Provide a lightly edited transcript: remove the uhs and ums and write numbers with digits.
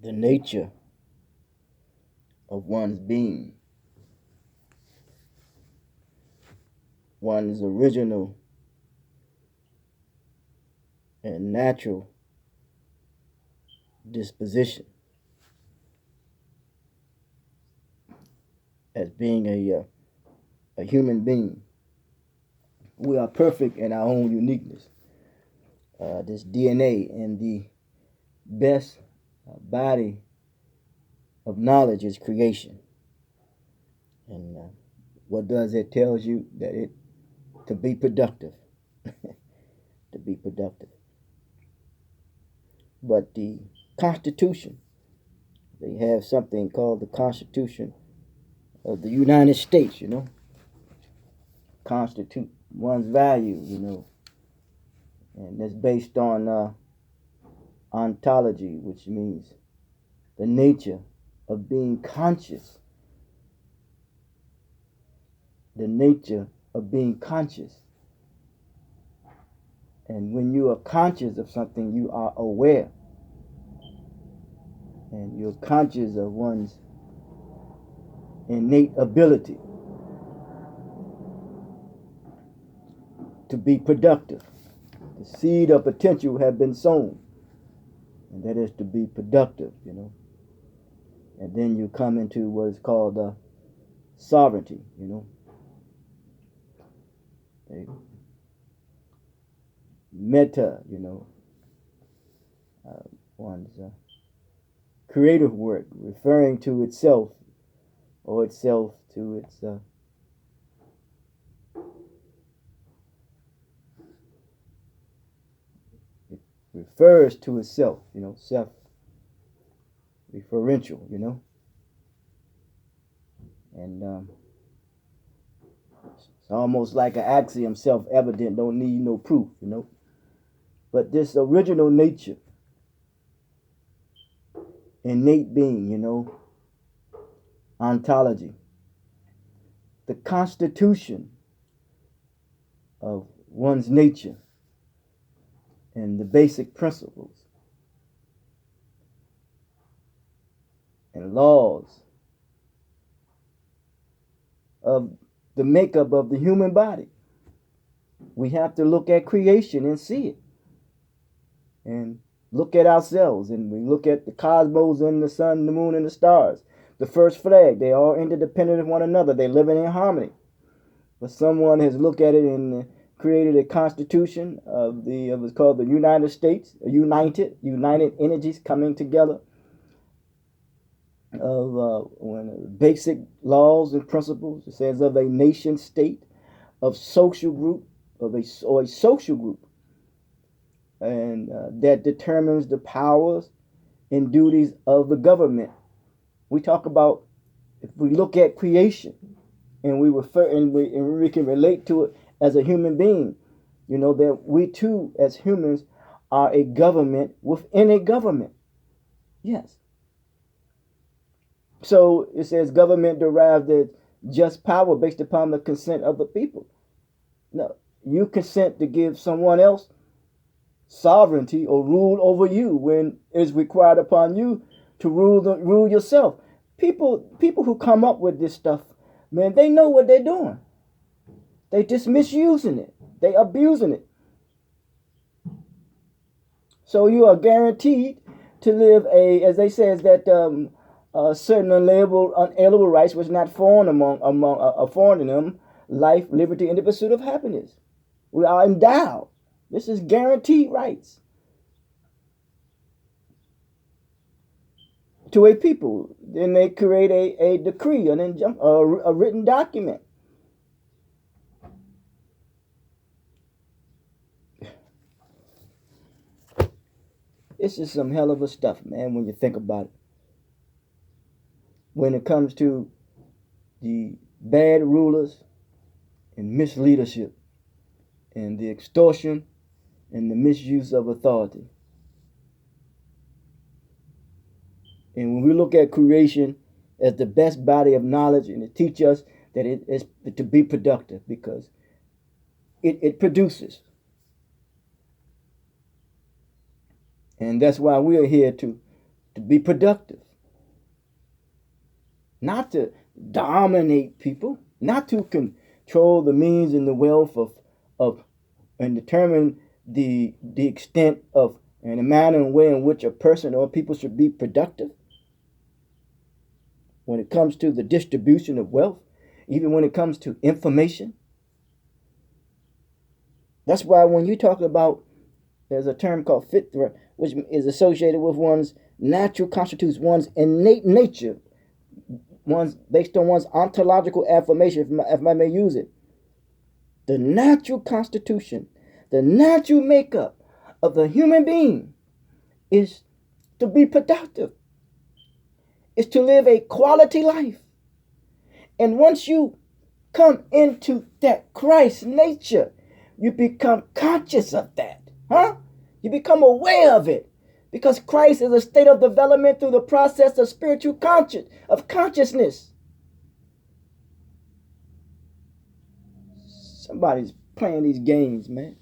the nature of one's being, one's original and natural disposition as being a human being. We are perfect in our own uniqueness. This DNA and the best body of knowledge is creation. And what does it tells you? That it to be productive. To be productive. But the Constitution, they have something called the Constitution of the United States, constitute one's value, and that's based on ontology, which means the nature of being conscious. The nature of being conscious. And when you are conscious of something, you are aware. And you're conscious of one's innate ability to be productive. The seed of potential have been sown. And that is to be productive, And then you come into what is called sovereignty, Meta, one's creative work, referring to itself or itself to its it refers to itself, self-referential, and it's almost like an axiom, self-evident, don't need no proof, But this original nature, innate being, ontology, the constitution of one's nature and the basic principles and laws of the makeup of the human body. We have to look at creation and see it. And look at ourselves, and we look at the cosmos and the sun, the moon, and the stars. The first flag, they are interdependent of one another. They're living in harmony. But someone has looked at it and created a constitution of what's called the United States, united energies coming together of basic laws and principles. It says of a nation state, of social group, or a social group. And that determines the powers and duties of the government. We talk about, if we look at creation and we refer and we can relate to it as a human being, that we too as humans are a government within a government. Yes. So it says government derives the just power based upon the consent of the people. No, you consent to give someone else sovereignty or rule over you when it's required upon you to rule yourself. People who come up with this stuff, man, they know what they're doing. They just misusing it. They abusing it. So you are guaranteed to live as they say, that certain unalienable rights was not foreign foreign in them: life, liberty, and the pursuit of happiness. We are endowed. This is guaranteed rights to a people. Then they create a decree, a written document. This is some hell of a stuff, man, when you think about it. When it comes to the bad rulers and misleadership and the extortion and the misuse of authority. And when we look at creation as the best body of knowledge, and it teaches us that it is to be productive because it produces. And that's why we are here to to be productive, not to dominate people, not to control the means and the wealth of and determine the extent of and the manner and way in which a person or people should be productive when it comes to the distribution of wealth, even when it comes to information. That's why when you talk about, there's a term called fitra, which is associated with one's natural constitutes one's innate nature, one's based on one's ontological affirmation, if I may use it. The natural constitution, the natural makeup of the human being is to be productive, is to live a quality life. And once you come into that Christ nature, you become conscious of that. You become aware of it. Because Christ is a state of development through the process of spiritual consciousness. Somebody's playing these games, man.